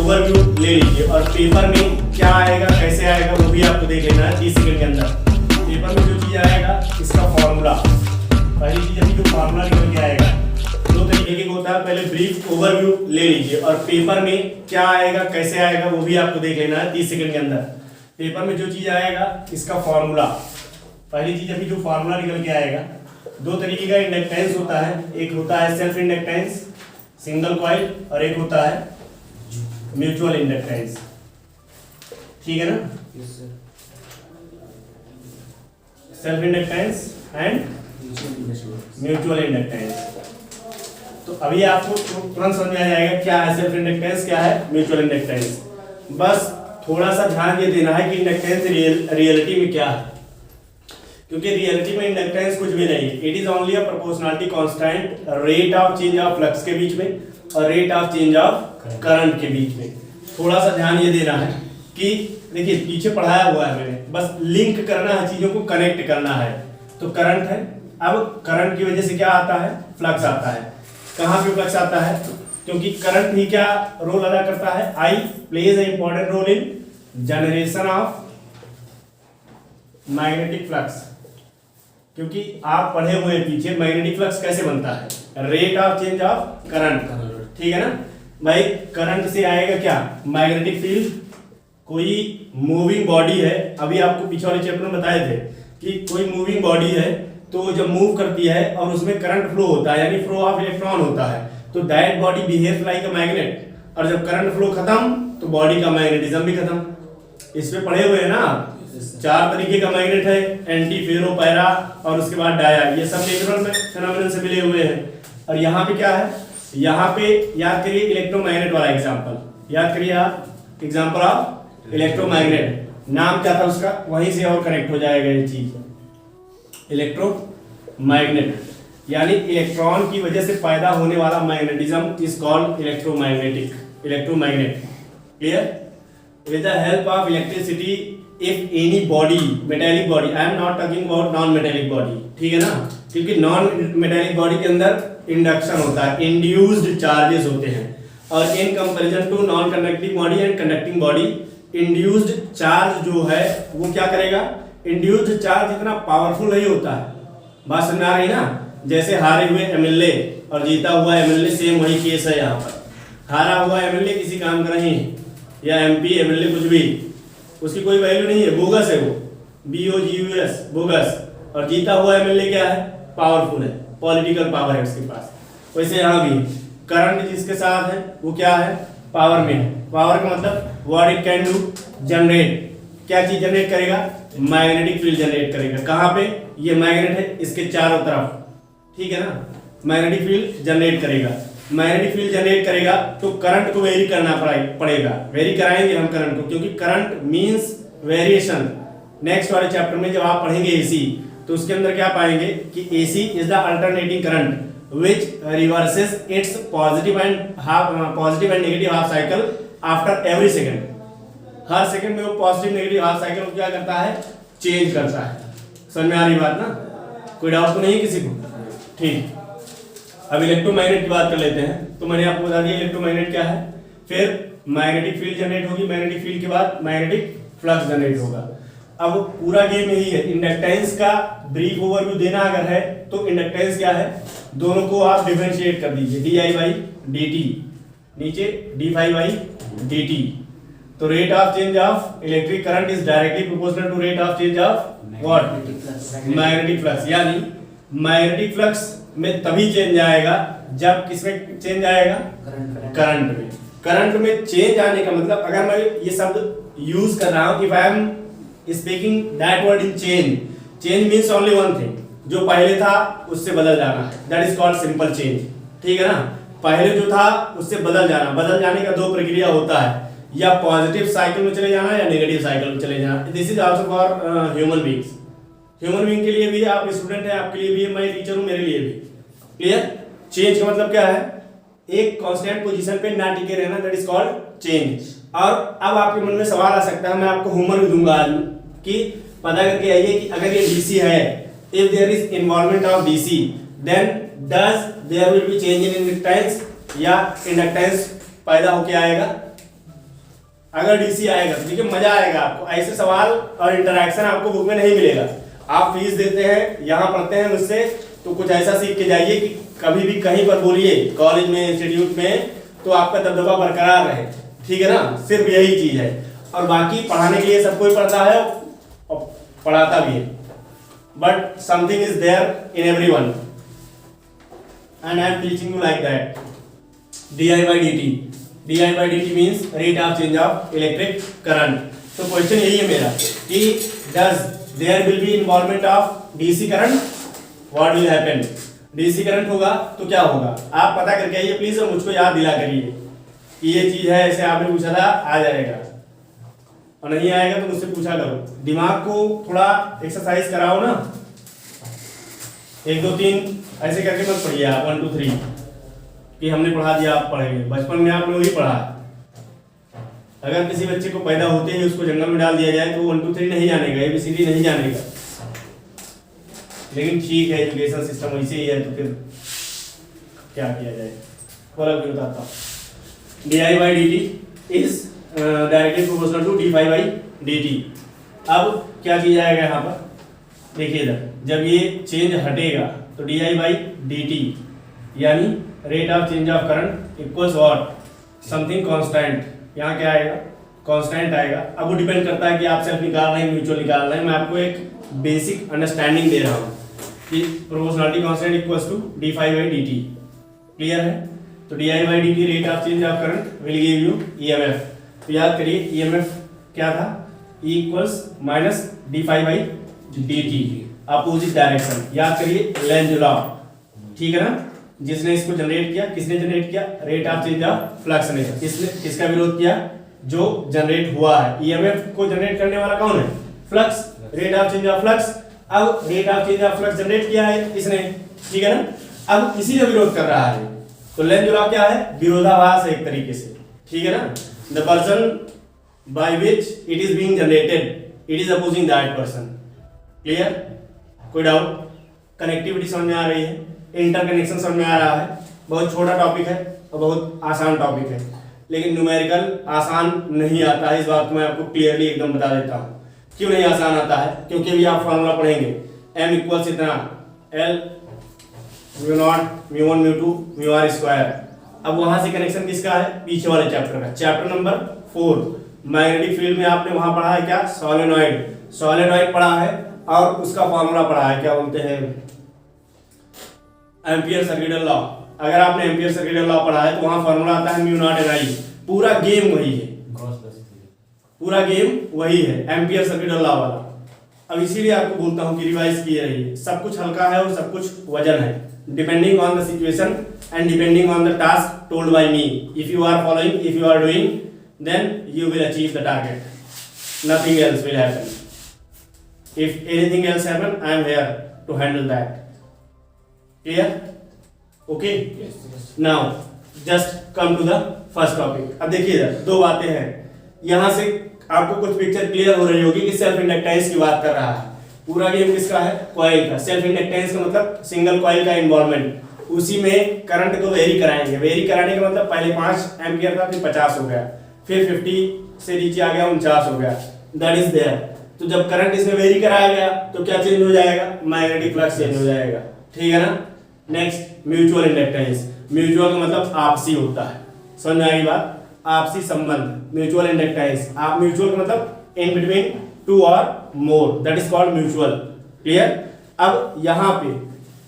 Overview ले लीजिए और पेपर में क्या आएगा कैसे आएगा वो भी आपको देख लेना है 30 सेकंड के अंदर। पेपर में जो चीज आएगा इसका फॉर्मूला, पहली चीज अभी जो फॉर्मूला निकल के आएगा दो तरीके के होता है। पहले ब्रीफ ओवरव्यू ले लीजिए और पेपर में क्या आएगा कैसे आएगा वो भी आपको देख लेना है 30 सेकंड के अंदर। पेपर में जो चीज आएगा इसका फॉर्मूला, पहली चीज अभी जो फॉर्मूला निकल के आएगा दो तरीके का इंडक्टेंस होता है, एक होता है सेल्फ इंडक्टेंस सिंगल कॉइल और एक होता है म्यूचुअल इंडक्टेंस। ठीक है ना, self inductance and mutual inductance. तो अभी आपको तुरंत समझ में आ जाएगा क्या है सेल्फ इंडक्टेंस, क्या है म्यूचुअल इंडक्टेंस। बस थोड़ा सा ध्यान ये देना है कि इंडक्टेंस रियलिटी में क्या है, क्योंकि रियलिटी में इंडक्टेंस कुछ भी नहीं है। It is only a proportionality constant rate of change of flux के बीच में और rate of change of current के बीच में। थोड़ा सा ध्यान ये देना है कि देखिए पीछे पढ़ाया हुआ है मैंने, बस लिंक करना है, चीजों को कनेक्ट करना है। तो करंट है, अब करंट की वजह से क्या आता है, फ्लक्स आता है। कहाँ पे फ्लक्स आता है, क्योंकि करंट ही क्या रोल अदा करता है, I plays a important role in generation of magnetic flux. क्योंकि आप पढ़े हुए हैं पीछे मैग्नेटिक फ्लक्स कैसे बनता है, rate of change of current. ठीक है ना भाई, करंट से आएगा क्या, मैग्नेटिक फील्ड। कोई मूविंग बॉडी है, अभी आपको पीछे वाले चैप्टर में बताए थे कि कोई मूविंग बॉडी है तो जब मूव करती है और उसमें करंट फ्लो होता है यानी फ्लो ऑफ इलेक्ट्रॉन होता है, तो that body behaves like a magnet. और जब करंट फ्लो खत्म तो बॉडी का मैग्नेटिज्म भी खत्म। इस पे पढ़े हुए हैं ना, चार तरीके का मैग्नेट है, एंटी फेरो पैरा और उसके बाद डाया, ये सब नेचुरल फिनोमेनन से मिले हुए हैं। और यहाँ पे क्या है, यहाँ पे याद करिए इलेक्ट्रोमैग्नेट वाला एग्जांपल, याद करिए आप एग्जांपल ऑफ इलेक्ट्रोमैग्नेट, नाम क्या था उसका, वहीं से और कनेक्ट हो जाएगा ये चीज। इलेक्ट्रोमैग्नेट यानी इलेक्ट्रॉन की वजह से पैदा होने वाला magnetism is called electromagnet. Clear, with the help of electricity if any body, metallic body, I am not talking about non metallic body, ठीक है ना, क्योंकि नॉन मेटेलिक बॉडी के अंदर इंडक्शन होता है, इंड्यूस्ड चार्जेस होते हैं। और in comparison to non conducting body and conducting body, induced charge जो है वो क्या करेगा, इंड्यूस्ड चार्ज इतना पावरफुल नहीं होता है। बात समझ आ रही ना, जैसे हारे हुए एमएलए और जीता हुआ एमएलए सेम वही केस है। यहाँ पर हारा हुआ एमएलए किसी काम का नहीं है, या एमपी एमएलए कुछ भी, उसकी कोई वैल्यू नहीं है, बोगस है वो, BOGUS बोगस। और जीता हुआ एमएलए क्या है, पावरफुल है, पॉलिटिकल पावर है उसके पास। वैसे यहाँ भी करंट जिसके साथ है वो क्या है, पावर में है। पावर का मतलब what it can do, generate. क्या चीज जनरेट करेगा, मैग्नेटिक फील्ड जनरेट करेगा। कहाँ पे, ये मैग्नेट है इसके चारों तरफ, ठीक है ना, मैग्नेटिक फील्ड जनरेट करेगा। मैग्नेटिक फील्ड जनरेट करेगा तो करंट को वेरी करना पड़ेगा, वेरी कराएंगे हम करंट को, क्योंकि करंट मींस वेरिएशन। नेक्स्ट वाले चैप्टर में जब आप पढ़ेंगे एसी तो उसके अंदर क्या पाएंगे कि AC is the alternating current which reverses its positive and negative half cycle after every second। Her second में वो पॉजिटिव नेगेटिव हाफ साइकिल को क्या करता है, चेंज करता है। समझ में आ रही बात ना, कोई डाउट तो नहीं है किसी को, ठीक। अब इलेक्ट्रोमैग्नेट की बात कर लेते हैं। तो मैंने आपको बता दिया इलेक्ट्रोमैग्नेट क्या है, फिर मैग्नेटिक फील्ड जनरेट होगी, मैग्नेटिक फील्ड के बाद मैग्नेटिक फ्लक्स जनरेट होगा। अब पूरा गेम यही है, इंडक्टेंस का ब्रीफ ओवरव्यू देना अगर है तो इंडक्टेंस क्या है, दोनों को आप डिफरेंशिएट कर दीजिए, di/dt, नीचे d∅/dt। तो rate of change of electric current is directly proportional to rate of change of what, magnetic flux. यानी मैग्नेटिक फ्लक्स में तभी चेंज आएगा जब किसमें चेंज आएगा, करंट में। करंट में चेंज आने का मतलब, अगर मैं ये शब्द यूज कर रहा हूं, if I am speaking that word in change, change means only one thing, जो पहले था उससे बदल जाना है, that is called simple change. ठीक है ना, पहले जो था उससे बदल जाना। बदल जाने का दो प्रक्रिया होता है, या पॉजिटिव साइकिल में चले जाना या नेगेटिव साइकिल में चले जाना। This is also for human beings. Human being के लिए भी, आप स्टूडेंट हैं आपके लिए भी, मैं टीचर हूं मेरे लिए भी। क्लियर, चेंज का मतलब क्या है, एक कांस्टेंट पोजीशन पे ना टिके रहना, दैट इज कॉल्ड चेंज। और अब आपके मन में सवाल आ सकता है, मैं आपको होमवर्क भी दूंगा आज कि पता करके आइए कि अगर ये डीसी है, if there is involvement of DC, then does there will be change in inductance, या इंडक्टेंस पैदा होके आएगा, अगर डीसी आएगा तो देखिए मजा आएगा आपको, ऐसे सवाल और इंटरेक्शन आपको बुक में नहीं मिलेगा। आप फीस देते हैं, यहाँ पढ़ते हैं मुझसे, तो कुछ ऐसा सीख के जाइए कि कभी भी कहीं पर बोलिए, कॉलेज में, इंस्टीट्यूट में, तो आपका दबदबा बरकरार रहे, ठीक है ना। सिर्फ यही चीज है, और बाकी पढ़ाने के लिए सब कोई पढ़ता है और पढ़ाता भी है, but something is there in everyone and I am teaching you like that. di by dt, di by dt means rate of change of electric current. तो क्वेश्चन यही है मेरा कि does there will be involvement of DC current, what will happen? DC current होगा तो क्या होगा, आप पता करके आइए प्लीज, और मुझको याद दिला करिए कि ये चीज है, ऐसे आपने पूछा था, आ जाएगा, और नहीं आएगा तो मुझसे पूछा करो। दिमाग को थोड़ा एक्सरसाइज कराओ ना, 1 2 3 ऐसे करके मत पढ़िए आप 1 2 3 कि हमने पढ़ा दिया आप पढ़ेंगे। बचपन में आपने वही पढ़ा। अगर किसी बच्चे को पैदा होते ही उसको जंगल में डाल दिया जाए तो 1 2 3 नहीं जानेगा, ABCD नहीं जानेगा। लेकिन ठीक है, एजुकेशन सिस्टम वैसे ही है, तो फिर क्या किया जाए। फॉलो भी बताता हूँ। D I by D T is directly proportional to D phi by D T. अब क्या किया जाएगा यहाँ पर, देखिए इधर, जब ये चेंज हटेगा तो D I by D T यानी rate of change of current equals what, something constant. यहाँ क्या आएगा, कांस्टेंट आएगा। अब वो डिपेंड करता है कि आप सेल्फ निकाल रहे हैं, म्यूचुअल निकाल रहे हैं। मैं आपको एक बेसिक अंडरस्टैंडिंग दे रहा हूँ कि proportionality constant equals to D phi by D T. Clear है? तो D I by D T rate of change of current will give you EMF. तो याद करिए ईएमएफ क्या था, E equals minus D phi by D T, opposite direction. याद करिए Lenz law, ठीक है ना। जिसने इसको जनरेट किया, किसने जनरेट किया, rate of change of flux ने। किसने, किसका विरोध किया, जो जनरेट हुआ है। ईएमएफ को जनरेट करने वाला कौन है, flux, rate of change of flux. अब rate of change of flux generate किया है इसने, ठीक है ना। अब इसी का विरोध कर रहा है, तो लेंज लॉ क्या है, विरोधाभास है एक तरीके से, ठीक है ना। The person by which it is being generated, it is opposing that person. Clear? कोई डाउट? कनेक्टिविटी समझ में आ रही है, इंटरकनेक्शन समझ में आ रहा है। बहुत छोटा टॉपिक है और बहुत आसान टॉपिक है, लेकिन न्यूमेरिकल आसान नहीं आता है। इस बात को मैं आपको क्लियरली एकदम बता देता हूँ। क्यों नहीं आसान आता है, क्योंकि अभी आप फॉर्मूला पढ़ेंगे, m इक्वल्स इतना l mu naught mu 1 mu 2 mu r square. अब वहां से कनेक्शन किसका है, पीछे वाले चैप्टर का, चैप्टर नंबर 4 मैग्नेटिक फील्ड में आपने वहां पढ़ा है क्या, सॉलेनॉइड। सॉलेनॉइड पढ़ा है और उसका फॉर्मूला पढ़ा है, क्या बोलते हैं, एम्पियर सर्किटल लॉ। अगर आपने एम्पियर सर्किटल लॉ पढ़ा है तो वहां फॉर्मूला आता है म्यू नॉट एन आई। पूरा गेम वही है, पूरा गेम वही है, एम्पियर सर्किटल लॉ वाला। अब इसीलिए आपको बोलता हूं कि रिवाइज किए रहिए। सब कुछ हल्का है और सब कुछ वजन है, depending on the situation and depending on the task told by me. If you are following, if you are doing, then you will achieve the target, nothing else will happen. If anything else happen, I am here to handle that. Clear? Okay? Yes, yes. Now, just come to the first topic. अब देखिए इधर दो बातें हैं। यहाँ से आपको कुछ पिक्चर क्लियर हो रही होगी कि सेल्फ इंडक्टेंस की बात कर रहा है। पूरा गेम किसका है, कॉइल का। सेल्फ इंडक्टेंस का मतलब सिंगल कॉइल का इन्वॉल्वमेंट। उसी में करंट को वेरी कराएंगे। वेरी कराने का मतलब पहले 5 एम्पियर था, फिर 50 हो गया, फिर 50 से नीचे आ गया 49 हो गया। That is there. तो जब करंट इसमें वेरी कराया गया तो क्या चेंज हो जाएगा, मैग्नेटिक फ्लक्स चेंज हो जाएगा, ठीक है ना। Next mutual inductance. म्यूचुअल का मतलब आपसी होता है, समझ में आई बात, आपसी संबंध। म्यूचुअल इंडक्टेंस, आप म्यूचुअल का मतलब इन बिटवीन 2 और more, that is called mutual. Clear? अब यहाँ पे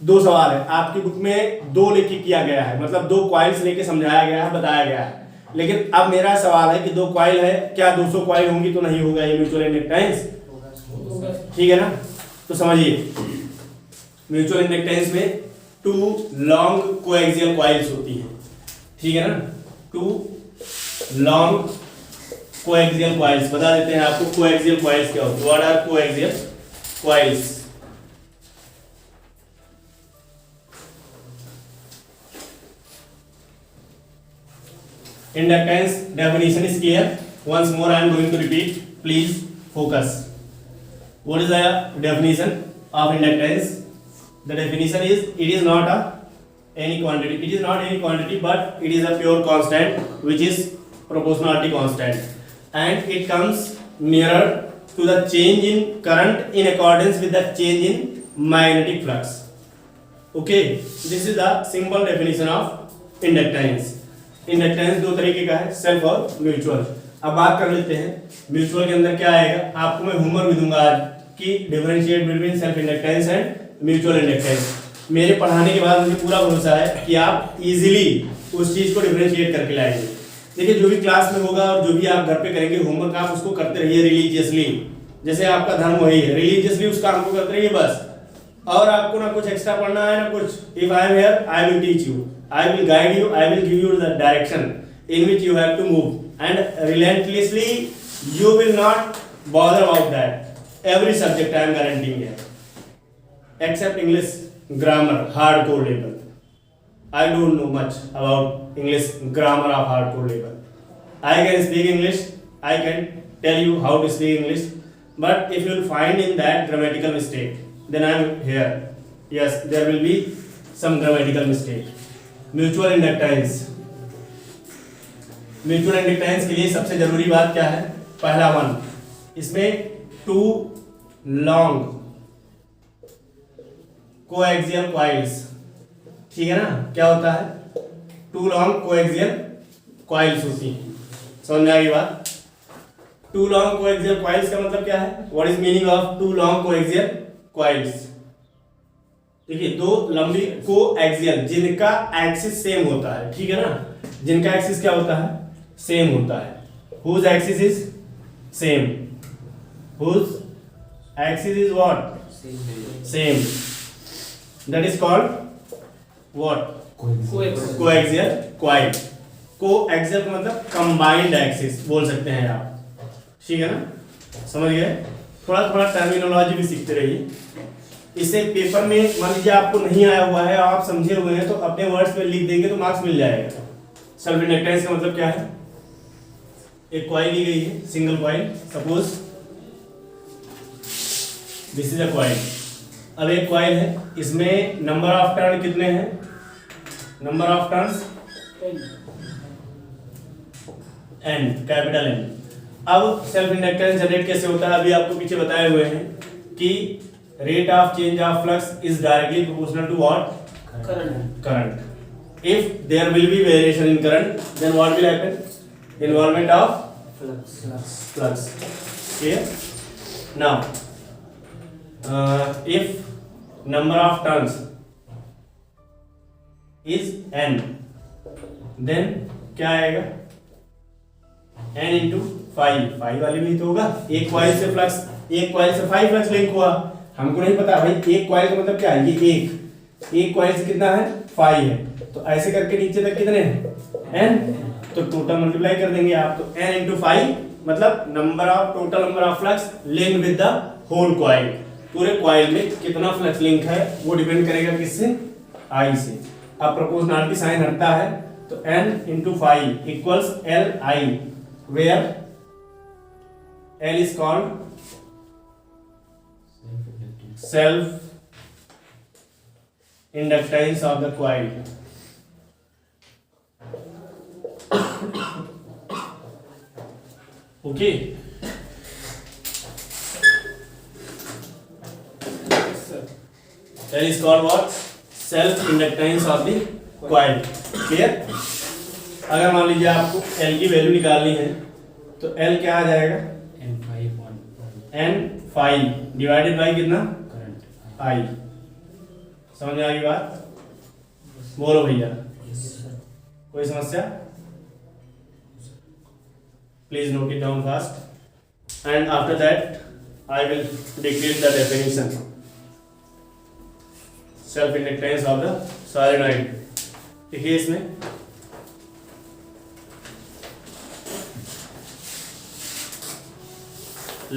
दो सवाल है, आपकी बुक में 2 लेके किया गया है, मतलब 2 कॉइल्स लेके समझाया गया है, बताया गया है। लेकिन अब मेरा सवाल है कि 2 कॉइल है, क्या 200 कॉइल होंगी तो नहीं होगा ये म्यूचुअल इंडक्टेंस, ठीक है ना। तो समझिए म्यूचुअल इंडक्टेंस में 2 लॉन्ग कोएक्सियल कॉइल्स होती है, ठीक है ना। 2 लॉन्ग कोएक्सियल कॉइल्स, बता देते हैं आपको कोएक्सियल कॉइल्स क्या होती है। What are coaxial coils? Inductance definition is clear. Once more I am going to repeat. Please focus. What is the definition of inductance? The definition is it is not any quantity. It is not any quantity, but it is a pure constant which is proportionality constant. and it comes nearer to the change in current in accordance with the change in magnetic flux. Okay, this is the simple definition of inductance. Inductance दो तरीके का है, self और mutual. अब बात कर लेते हैं म्यूचुअल के अंदर क्या आएगा। आपको मैं होमवर्क भी दूंगा आज कि differentiate between self inductance and mutual inductance. मेरे पढ़ाने के बाद मुझे पूरा भरोसा है कि आप इजीली उस चीज को डिफरेंशिएट करके लाएंगे। देखिए जो भी क्लास में होगा और जो भी आप घर पे करेंगे होमवर्क, आप उसको करते रहिए रिलीजियसली, जैसे आपका धर्म वही है, रिलीजियसली उस काम को करते रहिए बस। और आपको ना कुछ एक्स्ट्रा पढ़ना है ना कुछ। If I am here I will teach you, I will guide you, I will give you the direction in which you have to move, and relentlessly you will not bother about that. Every subject I am guaranteeing here, except English grammar hardcore level. I don't know much about English grammar of hardcore level. I can speak English, I can tell you how to speak English, but if you will find in that grammatical mistake, then I am here. Yes, there will be some grammatical mistake. Mutual inductance. Mutual inductance के लिए सबसे जरूरी बात क्या है? पहला one, इसमें to long coaxial coils, ठीक है ना। क्या होता है? टू लॉन्ग कोएक्सियल कॉइल्स होती हैं। समझ में आई बात? टू लॉन्ग कोएक्सियल कॉइल्स का मतलब क्या है? What is meaning of two long coaxial coils? देखिए दो लंबी कोएक्सियल जिनका एक्सिस सेम होता है, ठीक है ना। जिनका एक्सिस क्या होता है? सेम होता है। Whose axis is same, whose axis is what? Same, that is called what? Coaxial coil. Coaxial का मतलब कंबाइंड एक्सिस बोल सकते हैं आप, ठीक है ना। समझ गए? थोड़ा थोड़ा टर्मिनोलॉजी भी सीखते रहिए। इसे पेपर में मान लीजिए आपको नहीं आया हुआ है, आप समझे हुए हैं तो अपने वर्ड्स में लिख देंगे तो मार्क्स मिल जाएगा। सेल्फ इंडक्टेंस का मतलब क्या है? एक कॉइल ली गई है, single coil, suppose this is a coil. अब एक कॉइल है, इसमें नंबर ऑफ टर्न कितने हैं? Number of turns N, capital N. अब सेल्फ इंडक्टेंस जनरेट कैसे होता है? अभी आपको पीछे बताए हुए हैं कि rate of change of flux is directly proportional to what? Current. If there will be variation in current, then what will happen? Involvement of flux. Clear? Now, if number of turns is n, then क्या आएगा? n into 5 वाली भी तो होगा। एक coil से 5 flux link हुआ। हमको नहीं पता भाई एक कॉइल का मतलब क्या है। ये एक कॉइल से कितना है? 5 है। तो ऐसे करके नीचे तक कितने हैं? n। तो टोटल मल्टीप्लाई कर देंगे आप, तो n into 5 मतलब total number of flux link with the whole coil. पूरे कॉइल में कितना फ्लक्स लिंक है वो डिपेंड करेगा किससे? I से। अब प्रोपोर्शनलिटी साइन हटता है तो n into 5 equals Li, where L is called self inductance of the coil. Okay, that is called what? Self inductance of the coil. Clear? अगर मान लीजिए आपको L की वैल्यू निकालनी है तो L क्या आ जाएगा? N5 डिवाइडेड बाई कितना? I। समझ में आ गई बात? बोलो भैया, कोई समस्या? Please note it down fast and after that I will declare the definition. Self inductance of the solenoid. देखिए इसमें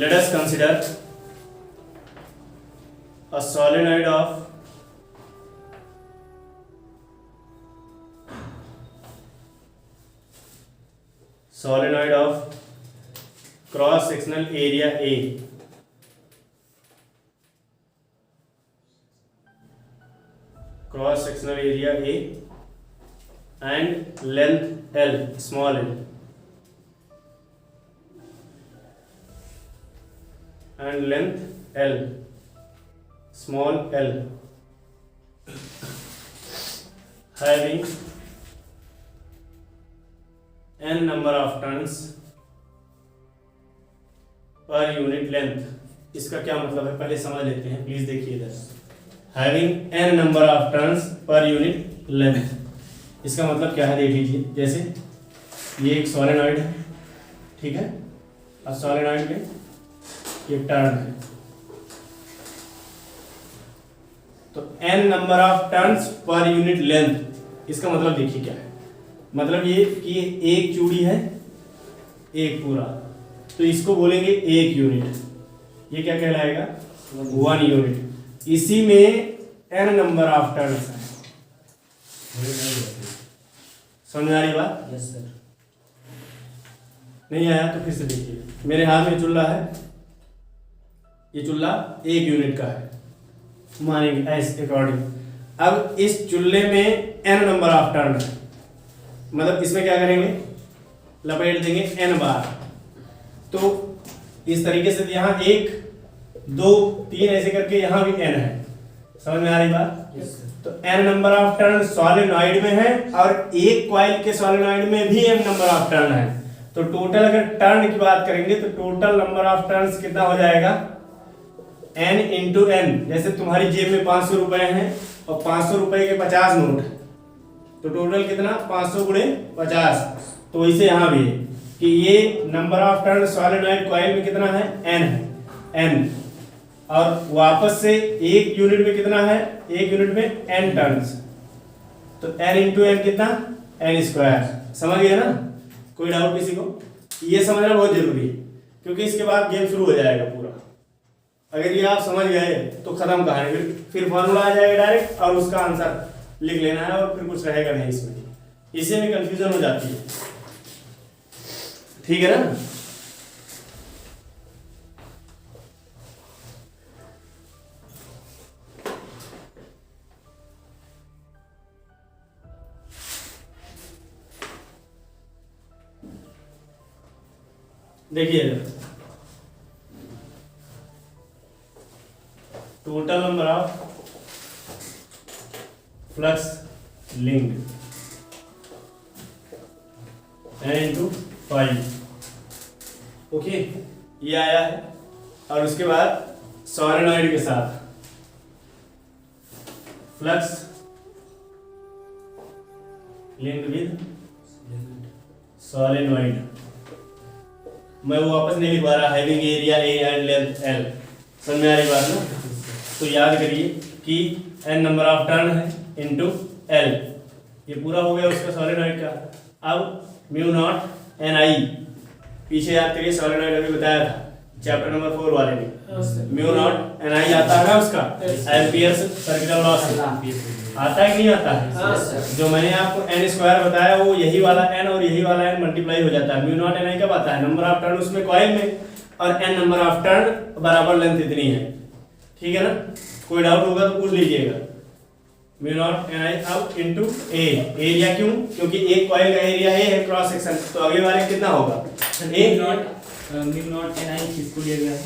let us consider a solenoid of cross sectional area A and length L, small l, and length L, small l, having n number of turns per unit length। इसका क्या मतलब है पहले समझ लेते हैं, प्लीज देखिए इधर। Having n number of turns per unit length, इसका मतलब क्या है देख लीजिए। जैसे ये एक सोलेनॉइड है, ठीक है, और सोलेनॉइड में ये टर्न है, तो n number of turns per unit length, इसका मतलब देखिए क्या है। मतलब ये कि एक चूड़ी है, एक पूरा, तो इसको बोलेंगे एक यूनिट, ये क्या कहलाएगा 1 यूनिट। इसी में n नंबर ऑफ टर्न्स है। समझ आ रही बात? Yes sir. नहीं आया तो फिर से देखिए। मेरे हाथ में चूल्हा है, ये चूल्हा 1 यूनिट का है, मानेंगे एस अकॉर्डिंग। अब इस चूल्हे में n नंबर ऑफ टर्न है, मतलब इसमें क्या करेंगे, लपेट देंगे n बार। तो इस तरीके से यहाँ 1 2 3 ऐसे करके यहाँ भी n है। समझ में आ रही बात? Yes sir. तो n number of turn solenoid में है और एक कॉइल के सोलेनॉइड में भी n नंबर ऑफ टर्न है। तो टोटल अगर टर्न की बात करेंगे तो टोटल नंबर ऑफ टर्न्स कितना हो जाएगा, n इंटू n। जैसे तुम्हारी जेब में 500 रुपए हैं और 500 रुपए के 50 नोट, तो टोटल कितना 500 गुणे 50। तो वैसे यहाँ भी है कि ये number of turn solenoid coil में कितना है, n है, n, और वापस से एक यूनिट में कितना है, एक यूनिट में n टर्न्स, तो n इंटू n कितना, n स्क्वायर। समझ गए ना? कोई डाउट किसी को? ये समझना बहुत जरूरी है, क्योंकि इसके बाद गेम शुरू हो जाएगा पूरा। अगर ये आप समझ गए तो खत्म कहानी, फिर फॉर्मूला आ जाएगा डायरेक्ट और उसका आंसर लिख लेना है और फिर कुछ रहेगा नहीं इसमें। इसी में कंफ्यूजन हो जाती है, ठीक है ना? देखिए total number of flux linked n into 5, okay, ये आया है। और उसके बाद सोलेनॉइड के साथ फ्लक्स लिंक्ड विद सोलेनॉइड, मैं वो वापस नहीं लिखवा रहा, having area A and length L. समझ में आ रही बात ना? तो याद करिए कि n नंबर ऑफ टर्न है इनटू l, ये पूरा हो गया उसका सोलेनॉइड का। अब म्यू नॉट एन आई, पीछे याद करिए सोलेनॉइड अभी बताया था चैप्टर नंबर 4 वाले में, म्यू नॉट एन आई आता है ना उसका, एम्पियर सर्कुलर लॉ से आता है कि नहीं आता है? जो मैंने आपको n स्क्वायर बताया वो यही वाला n और यही वाला n मल्टीप्लाई हो जाता है। म्यू नॉट एन आई कब आता है, नंबर ऑफ टर्न उसमें कॉइल में, और n नंबर ऑफ टर्न बराबर लेंथ इतनी है, ठीक है ना? कोई डाउट होगा तो पूछ लीजिएगा। म्यू नॉट एन आई अब इनटू ए, एरिया क्यों, क्योंकि एक कॉइल का एरिया ए है क्रॉस सेक्शन, तो अगले वाले कितना होगा, ए म्यू नॉट एन आई किसको लिया गया है,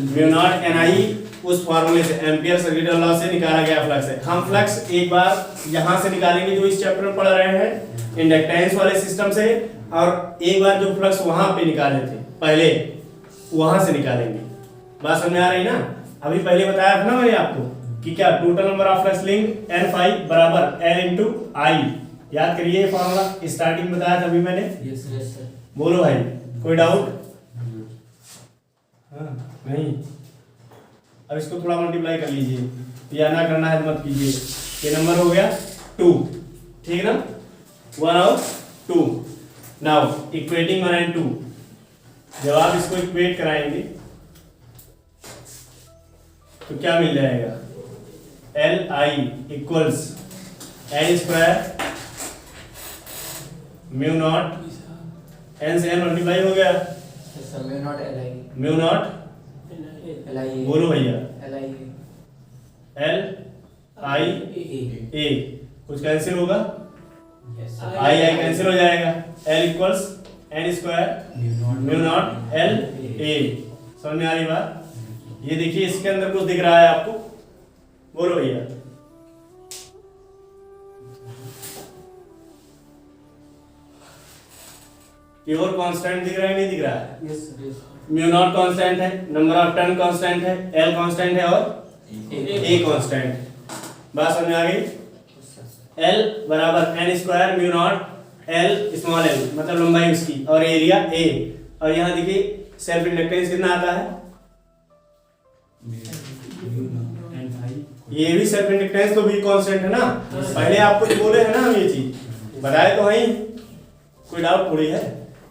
म्यू नॉट एन आई उस फार्मूले से, एम्पियर सर्कुलर लॉ से निकाला गया फ्लक्स है। हम फ्लक्स एक बार यहाँ से निकालेंगे जो इस चैप्टर में पढ़ रहे हैं इंडक्टेंस वाले सिस्टम से, और एक बार जो फ्लक्स वहां पे निकाले थे पहले वहां से निकालेंगे। बात समझ में आ रही ना? अभी पहले बताया था ना मैंने आपको कि क्या total number of flux link n phi बराबर l इंटू आई। याद करिए फॉर्मूला स्टार्टिंग में बताया था अभी मैंने। Yes sir. बोलो भाई, कोई डाउट? हाँ नहीं, अब इसको थोड़ा मल्टीप्लाई कर लीजिए, या ना करना है तो मत कीजिए। ये नंबर हो गया 2, ठीक है ना, 1 और 2। नाउ इक्वेटिंग 1 and 2, जब आप इसको इक्वेट कराएंगे तो क्या मिल जाएगा, L I equals N square mu naught N से एन मल्टीप्लाई हो गया, mu naught L I, mu naught L I, बोलो भैया, एल आई, एल आई ए, कुछ कैंसिल होगा, यस आई आई कैंसिल हो जाएगा, L equals N square mu naught L A. समझ में आ रही बात? ये देखिए इसके अंदर कुछ दिख रहा है आपको, बोलो भैया। प्योर कांस्टेंट दिख रहा है, नहीं दिख रहा है? Yes, sir. Mu naught constant है, नंबर ऑफ टर्न कांस्टेंट है, एल कांस्टेंट है और ए कांस्टेंट। बात समझ में आ गई? एल बराबर N square mu naught L small L, मतलब लंबाई उसकी, और एरिया ए। और यहाँ देखिए सेल्फ इंडक्टेंस कितना आता है? ये भी सेल्फ इंडक्टेंस तो भी कांस्टेंट है ना। पहले आपको जो बोले हैं ना हम ये चीज बताए तो है ही, कोई डाउट थोड़ी है,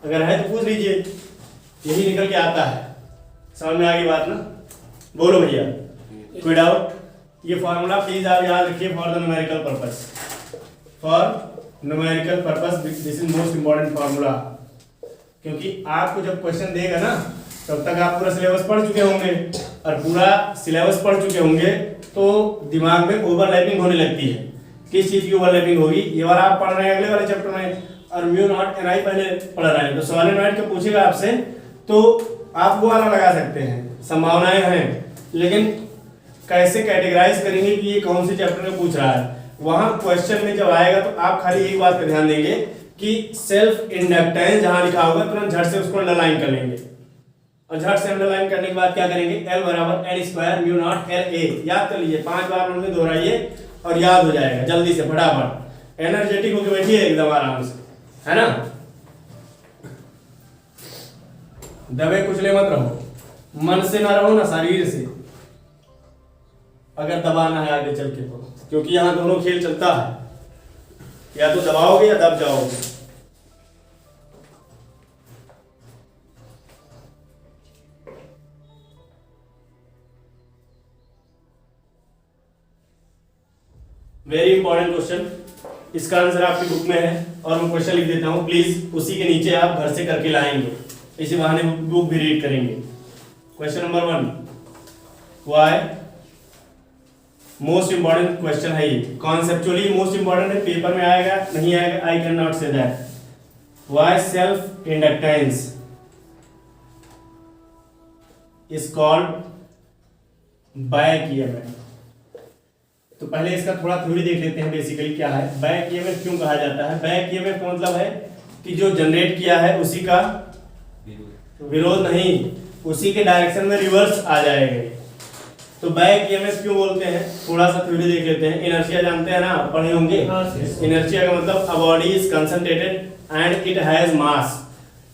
अगर है तो पूछ लीजिए, यही निकल के आता है। समझ में आ गई बात ना? बोलो भैया, कोई डाउट? ये फॉर्मूला प्लीज आप याद रखिए for the numerical purpose, for numerical purpose this is most important formula. क्योंकि आपको जब क्वेश्चन देगा ना तब तक आप पूरा सिलेबस पढ़ चुके होंगे, और पूरा सिलेबस पढ़ चुके होंगे तो दिमाग में ओवरलैपिंग होने लगती है। किस चीज की ओवरलैपिंग होगी? ये वाला आप पढ़ रहे हैं अगले वाले चैप्टर में, और म्यू नॉट एन आई पहले पढ़ रहे हैं, तो सोलेनॉइड का पूछेगा आपसे तो आप वो वाला लगा सकते हैं, संभावनाएं हैं, लेकिन कैसे कैटेगराइज करेंगे कि ये कौन से चैप्टर में पूछ रहा है? वहां क्वेश्चन में जब आएगा तो आप खाली एक बात पर ध्यान देंगे कि सेल्फ इंडक्टेंस जहां लिखा होगा तुरंत झट से उसको अंडरलाइन कर लेंगे, और झट से अंडरलाइन करने के बाद क्या करेंगे? एल बराबर N square mu naught L A, याद कर लीजिए, 5 बार उनमें दोहराइए और याद हो जाएगा जल्दी से फटाफट। एनर्जेटिक होकर बैठिए एकदम आराम से, है ना? दबे कुचले मत रहो, मन से ना रहो ना शरीर से, अगर दबाना है आगे चल के तो, क्योंकि यहां दोनों खेल चलता है, या तो दबाओगे या दब जाओगे। वेरी इंपॉर्टेंट क्वेश्चन, इसका आंसर आपकी बुक में है और मैं क्वेश्चन लिख देता हूं, प्लीज उसी के नीचे आप घर से करके लाएंगे, इसी बहाने बुक भी रीड करेंगे। Question number 1, why, most important question है ये, कॉन्सेप्चुअली मोस्ट इंपॉर्टेंट है, पेपर में आएगा नहीं आएगा I can not say that. Why self inductance is called back EMF. तो पहले इसका थोड़ा थ्योरी देख लेते हैं, बेसिकली क्या है बैक ईएमएफ, क्यों कहा जाता है? बैक ईएमएफ का मतलब है कि जो जनरेट किया है उसी का विरोध नहीं, उसी के डायरेक्शन में रिवर्स आ जाएगा। तो बैक ईएमएफ क्यों बोलते हैं? थोड़ा सा थ्योरी देख लेते हैं। इनर्शिया जानते हैं ना, पढ़े होंगे। इनर्शिया का मतलब a body is concentrated and it has mass,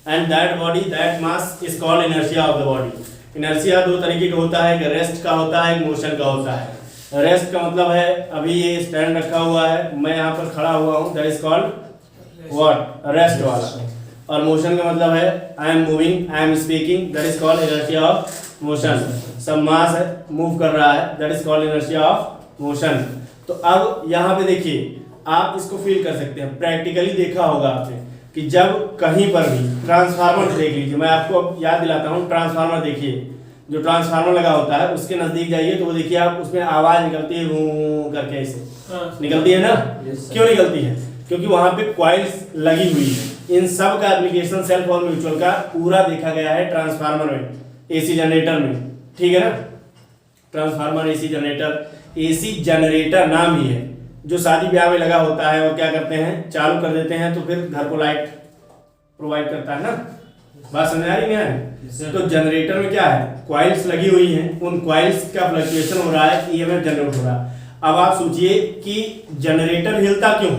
and that body that mass is called inertia of the body. Inertia दो तरीके का होता है, एक रेस्ट का होता है, एक मोशन का होता है। रेस्ट का मतलब है अभी ये स्टैंड रखा हुआ है, मैं यहाँ पर खड़ा हुआ हूँ, that is called what? Rest वाला। और मोशन का मतलब है I am moving, I am speaking, that is called inertia of motion. सब मास है, मूव कर रहा है, that is called inertia of motion. तो अब यहाँ पे देखिए, आप इसको फील कर सकते हैं, प्रैक्टिकली देखा होगा आपने कि जब कहीं पर भी ट्रांसफार्मर देख लीजिए, मैं आपको अब याद दिलाता हूँ, ट्रांसफार्मर देखिए, जो ट्रांसफार्मर लगा होता है उसके नजदीक जाइए तो वो देखिए आप उसमें आवाज निकलती है वू करके, ऐसे निकलती है ना। क्यों निकलती है? क्योंकि वहां पे कॉइल्स लगी हुई है। इन सब का एप्लीकेशन सेल्फ और म्यूचुअल का पूरा देखा गया है ट्रांसफार्मर में, एसी जनरेटर में, ठीक है ना। Transformer, AC generator, AC generator नाम ही है, जो शादी ब्याह में लगा होता है और क्या करते हैं, चालू कर देते हैं तो फिर घर को लाइट प्रोवाइड करता है ना। बात समझ आ रही है? तो जनरेटर में क्या है, कॉइल्स लगी हुई हैं, उन कॉइल्स का फ्लक्चुएशन हो रहा है, ईएमएफ जनरेट हो रहा है। अब आप सोचिए कि जनरेटर हिलता क्यों?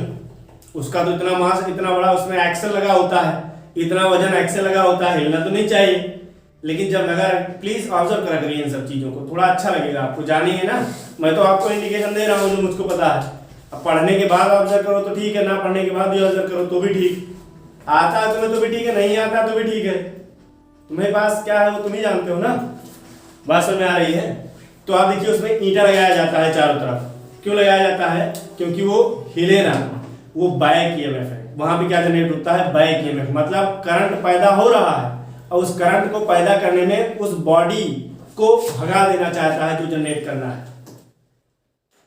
उसका तो इतना मास, इतना बड़ा उसमें एक्सल लगा होता है, इतना वजन एक्सल लगा होता है, हिलना तो नहीं चाहिए। लेकिन जब लगा, प्लीज ऑब्जर्व करा करिए इन सब चीजों को, थोड़ा अच्छा लगेगा आपको, जानिए ना। मैं तो आपको इंडिकेशन दे रहा हूँ जो मुझको पता है। अब पढ़ने के बाद ऑब्जर्व करो तो ठीक है, ना पढ़ने के बाद भी ऑब्जर्व करो तो भी ठीक, आता है तुम्हें तो भी ठीक है, नहीं आता तो भी ठीक है, तुम्हें पास क्या है वो तुम ही जानते हो ना। बात समझ में आ रही है? तो आप देखिए उसमें ईंटा लगाया जाता है चारों तरफ, क्यों लगाया जाता है? क्योंकि वो हिले ना, वो बैक ईएमएफ है। वहां पे क्या जनरेट होता है? बैक ईएमएफ, मतलब करंट पैदा हो रहा है और उस करंट को पैदा करने में उस बॉडी को भगा देना चाहता है जो जनरेट करना है।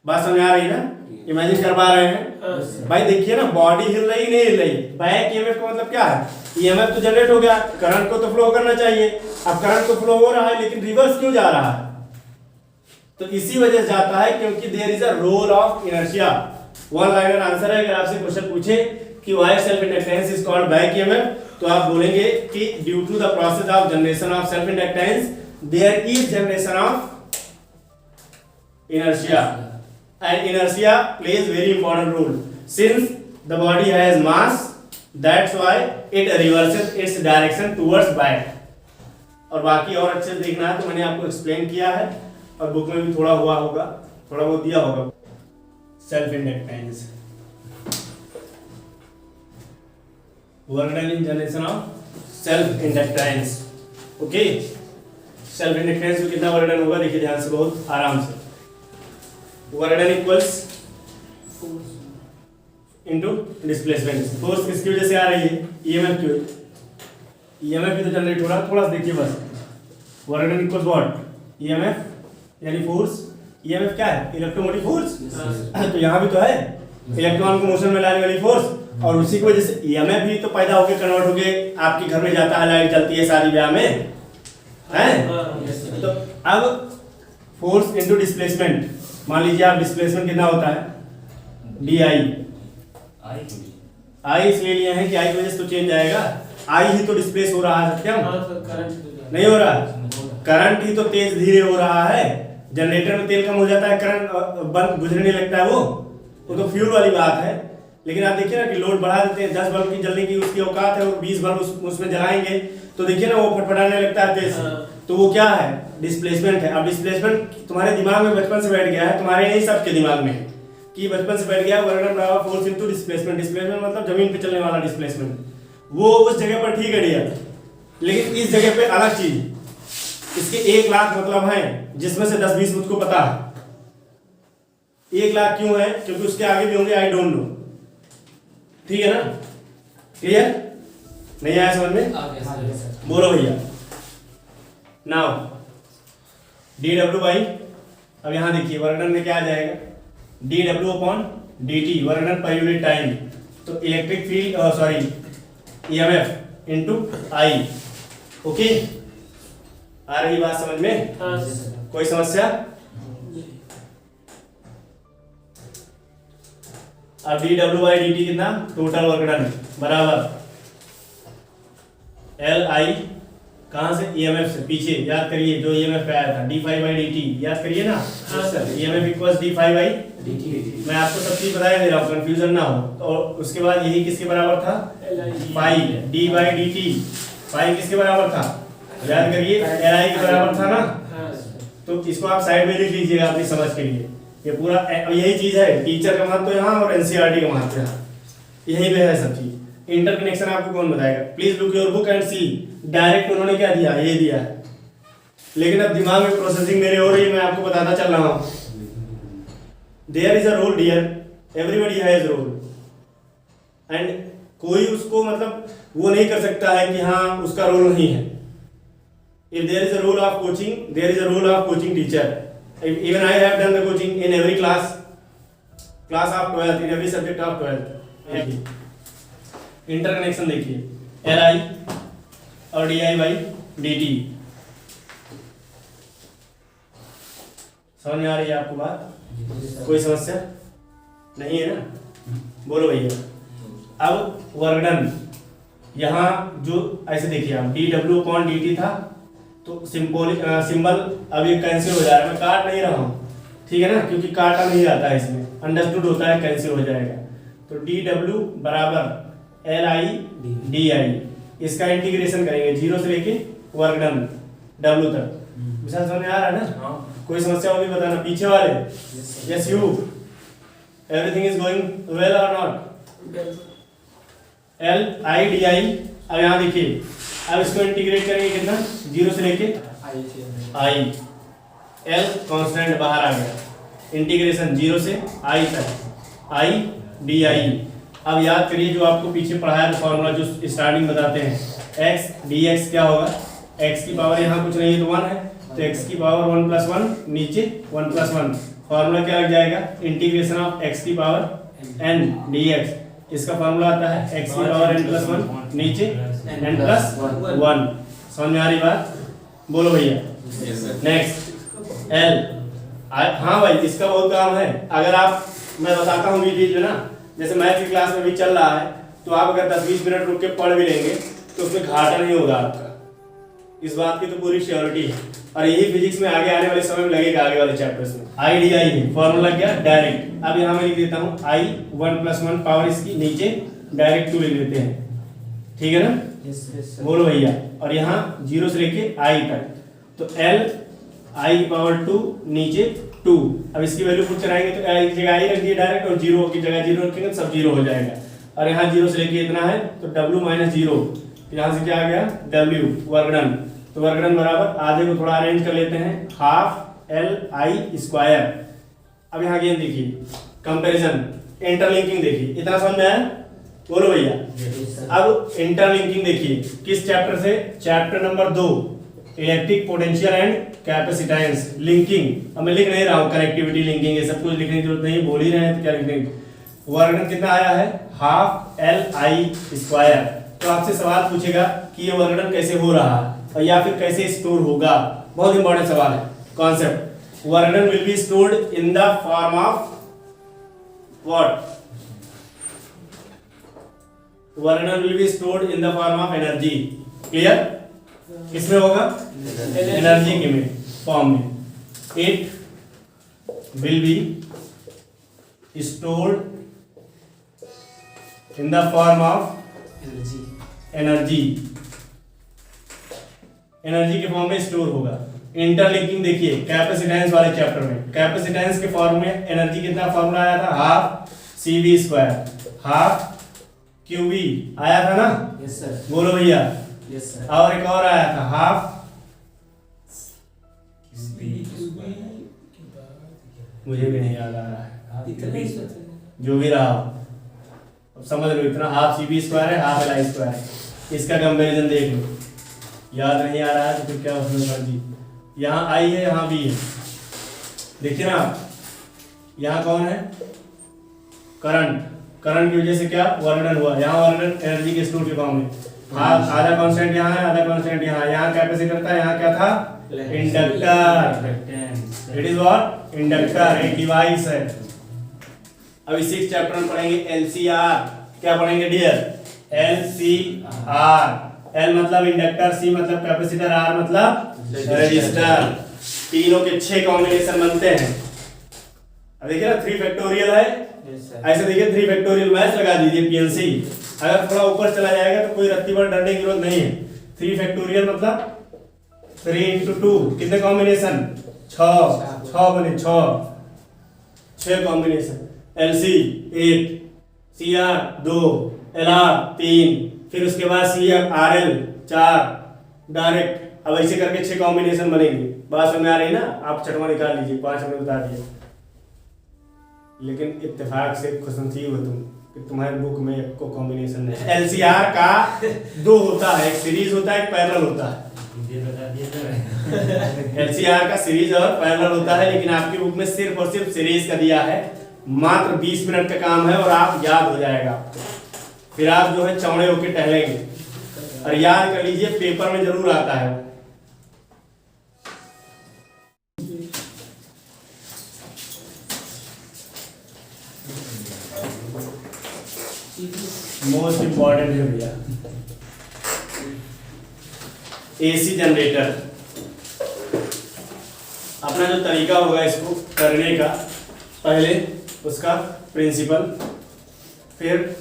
बात समझ आ रही है ना? इमेजिन कर पा रहे हैं भाई? देखिए ना, बॉडी हिल रही नहीं हिल रही। बैक ईएमएफ का मतलब क्या है? ईएमएफ तो जनरेट हो गया, करंट को तो फ्लो करना चाहिए। अब करंट तो फ्लो हो रहा है लेकिन रिवर्स क्यों जा रहा है? तो इसी वजह से जाता है क्योंकि there is a role of inertia. One liner answer है। अगर आपसे क्वेश्चन पूछे कि why self inductance is called back EMF, तो आप बोलेंगे कि due to the process of generation of self inductance there is generation of inertia, and inertia plays very important role since the body has mass, that's why it reverses its direction towards back। और बाकी और अच्छे से देखना है तो मैंने आपको एक्सप्लेन किया है और बुक में भी थोड़ा हुआ होगा, थोड़ा बहुत दिया होगा। Self inductance, work done in generation of self inductance. Okay, self inductance में कितना वर्क डन होगा देखिए ध्यान से, बहुत आराम से। Work done equals into displacement. Force किसकी वजह से आ रही है? ईएमएफ की वजह। ईएमएफ भी तो जनरेट हो रहा है, थोड़ा सा देखिए बस। Work done equals what? EMF यानी फोर्स। ईएमएफ क्या है? Electromotive force. तो यहाँ भी तो है इलेक्ट्रॉन को मोशन में लाने वाली फोर्स, और उसी की वजह से ईएमएफ भी तो पैदा होकर कन्वर्ट होके आपके घर में जाता है, लाइट चलती है शादी ब्याह में, है? तो अब फोर्स इनटू डिस्प्लेसमेंट, मान लीजिए आप डिस्प्लेसमेंट कितना होता है? डी आई इसलिए लिए हैं कि आई की वजह से तो चेंज आएगा। आई ही तो डिस्प्लेस हो रहा है सत्यम, नहीं हो रहा? करंट ही तो तेज धीरे हो रहा है। जनरेटर में तेल कम हो जाता है, करंट बंद गुजरने लगता है, वो तो फ्यूल वाली बात है। लेकिन आप देखिए ना कि लोड बढ़ा देते हैं, 10 बल्ब की जलने की उसकी औकात है और 20 बल्ब उसमें जलाएंगे तो देखिए ना वो फटफटाने लगता है तेज। तो वो क्या है? डिस्प्लेसमेंट है। अब डिस्प्लेसमेंट तुम्हारे दिमाग में बचपन से बैठ गया है, तुम्हारे नहीं सबके दिमाग में कि बचपन से बैठ गया वर्क डन बराबर फोर्स इनटू डिस्प्लेसमेंट। डिस्प्लेसमेंट मतलब जमीन पे चलने वाला डिस्प्लेसमेंट, वो उस जगह पर ठीक है डियर, लेकिन इस जगह पे अलग चीज। इसके 1 लाख मतलब है, जिसमें से 10-20 मुझको पता है। 1 लाख क्यों है? क्योंकि उसके आगे भी होंगे आई डोंट नो। ठीक है ना? क्लियर? नहीं आया समझ में? बोलो भैया। नाउ डी डब्ल्यू बाई, अब यहां देखिए वर्क डन में क्या आ जाएगा? D W upon D T, work done per unit time. तो electric field sorry EMF into I. Okay, आ रही बात समझ में? कोई समस्या? अब D W by D T कितना? टोटल वर्क डन बराबर एल आई, कहां से? ईएमएफ से। पीछे याद करिए जो ईएमएफ पे आया था, D five by D T, याद करिए ना। EMF equals D five by D T. मैं आपको सब चीज बताया दे रहा हूँ, कंफ्यूजन ना हो। और उसके बाद यही किसके बराबर था? Five D by D T. Five किसके बराबर था? याद करिए एल आई के बराबर था ना। तो इसको आप साइड में लिख लीजिएगा अपनी समझ के लिए। ये पूरा यही चीज है, टीचर का महत्व यहाँ और एनसीईआरटी का महत्व यहाँ, यही पे है सब चीज। इंटरकनेक्शन आपको कौन बताएगा? Please look your book and see. Direct उन्होंने क्या दिया? ये दिया है, लेकिन अब दिमाग में प्रोसेसिंग मेरे हो रही है, मैं आपको बताता चल रहा हूँ। There is a role dear, everybody has role, and कोई उसको मतलब वो नहीं कर सकता है कि हाँ उसका रोल नहीं है। If there is a role of coaching, there is a role of coaching teacher. Even I have done the coaching in every class of 12th, in every subject of 12th. Interconnection देखिए L I और D I by D T. समझ में आ रही है आपको बात? कोई समस्या नहीं है ना? बोलो भैया। अब वर्क डन यहाँ जो ऐसे देखिए आप, D W upon D T था तो सिंबल अब ये कैंसिल हो जाएगा। मैं काट नहीं रहा हूँ, ठीक है ना, क्योंकि काटा नहीं जाता है इसमें, अंडरस्टूड होता है, कैंसिल हो जाएगा। तो डी डब्ल्यू बराबर एल आई डी आई, इसका इंटीग्रेशन करेंगे 0 से लेके वर्क डन डब्ल्यू तक। विशाल समझ में आ रहा है ना? कोई समस्या होगी बताना। पीछे वाले yes you, everything is going well और not? L I D I. अब यहाँ देखिए, अब इसको इंटीग्रेट करेंगे कितना? 0 से लेके आई। एल कांस्टेंट बाहर आ गया, इंटीग्रेशन 0 से आई तक, आई डी आई। अब याद करिए जो आपको पीछे पढ़ाया था फॉर्मूला, जो स्टार्टिंग बताते हैं, x dx क्या होगा? x की पावर यहाँ कुछ नहीं है तो 1 है, तो x की पावर 1 + 1, नीचे 1 + 1। फॉर्मूला क्या लग जाएगा? इंटीग्रेशन ऑफ x की पावर n dx। इसका फॉर्मूला आता है x की पावर n + 1, नीचे n + 1। समझ में आ रही बात? बोलो भैया। नेक्स्ट l हाँ भाई, इसका बहुत काम है। अगर आप, मैं बताता हूँ वीडियो जो ना, जैसे मैथ की क्लास में भी चल रहा है, तो आप अगर 10-20 मिनट रुक के पढ़ भी लेंगे तो उसमें घाटा नहीं होगा आपका, इस बात की तो पूरी श्योरिटी है। और यही फिजिक्स में आगे आने वाले समय में लगेगा, आगे वाले चैप्टर्स में। आई डी आई है, फॉर्मूला क्या, डायरेक्ट। अब यहाँ मैं लिख देता हूँ आई 1 + 1 पावर इसकी नीचे डायरेक्ट 2 लिख देते हैं, ठीक है ना? Yes, sir. बोलो भैया। और यहाँ 0 से लेके आई तक, तो L I⁴ नीचे 2। अब इसकी वैल्यू पुट कराएंगे तो एक जगह आई रख दिए डायरेक्ट, और 0 की जगह 0 रखेंगे तो सब 0 हो जाएगा। और यहाँ 0 से लेके इतना है तो W - 0, यहाँ से क्या आ गया, W वर्गडन। तो वर्गडन बराबर, आधे को थोड़ा अरेंज कर लेते हैं, ½ LI²। अब यहाँ गेम देखिए, कंपैरिजन, इंटरलिंकिंग देखिए, इतना समझ में आया? बोलो भैया। Yes, sir. अब इंटरलिंकिंग देखिए, किस चैप्टर से, chapter number 2, electric potential and capacitance. Linking, अब मैं लिख नहीं रहा हूँ, कनेक्टिविटी, लिंकिंग, ये सब कुछ लिखने की जरूरत नहीं, बोल ही रहे हैं तो क्या लिखेंगे। वर्गन कितना आया है, ½ LI²। तो आपसे सवाल पूछेगा कि ये वर्गन कैसे हो रहा है, और या फिर कैसे स्टोर होगा। बहुत इंपॉर्टेंट सवाल है, concept. Work done will be stored in the form of what, work done will be stored in the form of energy. Clear? किसमें होगा, एनर्जी के में, फॉर्म में। It will be stored in the form of energy, energy के form में store होगा। Interlinking देखिए, capacitance वाले चैप्टर में, कैपेसिटेंस के फॉर्म में एनर्जी कितना फॉर्मूला आया था, ½ CV², ½ QV आया था ना? Yes, sir. बोलो भैया। Yes, sir. और एक और आया था, ½ मुझे भी नहीं याद आ रहा है, जो भी रहा हो, अब समझ लो, इतना ½ CV² है, ½ LI² है। इसका कंपैरिजन देख लो, याद नहीं आ रहा है तो फिर क्या उसमें मर्जी। यहाँ आई है, यहाँ भी है, देखिए ना आप, यहाँ कौन है, करंट। करंट की वजह से क्या वर्णन हुआ, यहाँ वर्णन एनर्जी के स्टोर के फॉर्म में। आधा कांस्टेंट यहाँ है, आधा कांस्टेंट यहाँ, यहाँ कैपेसिटर था, यहाँ क्या था, inductor. It is what, inductor, एक डिवाइस है। अब इसी चैप्टर में पढ़ेंगे LCR। क्या पढ़ेंगे डियर, LCR। L मतलब इंडक्टर, C मतलब कैपेसिटर, R मतलब रेजिस्टर। तीनों के 6 कॉम्बिनेशन बनते हैं। अब देखिए ना, 3 फैक्टोरियल है, ऐसे देखिए 3 फैक्टोरियल मैच लगा दीजिए PNC। अगर थोड़ा ऊपर चला जाएगा तो कोई रत्ती पर डरने की जरूरत नहीं है। 3 फैक्टोरियल मतलब 3 × 2 कितने कॉम्बिनेशन, 6 बने, 6 कॉम्बिनेशन। LC 1, CR 2, LR 3, फिर उसके बाद CRL 4 डायरेक्ट। अब ऐसे करके 6 कॉम्बिनेशन बनेंगे। बात समझ में आ रही ना? आप चटवा निकाल लीजिए, 5 हमने बता दिया। लेकिन इत्तेफाक से खुशनसीब हो तुम कि तुम्हारे बुक में एक को कॉम्बिनेशन नहीं। LCR का 2 होता है, एक सीरीज होता है, एक पैरेलल होता है। LCR का सीरीज और पैरेलल होता है, लेकिन आपकी बुक में सिर्फ और सिर्फ सीरीज का दिया है। मात्र 20 मिनट का काम है और आप याद हो जाएगा आपको। फिर आप जो है चौड़े होके टहलेंगे। और याद कर लीजिए, पेपर में जरूर आता है। मोस्ट इंपॉर्टेंट है भैया, AC जनरेटर। अपना जो तरीका होगा इसको करने का, पहले उसका प्रिंसिपल, फिर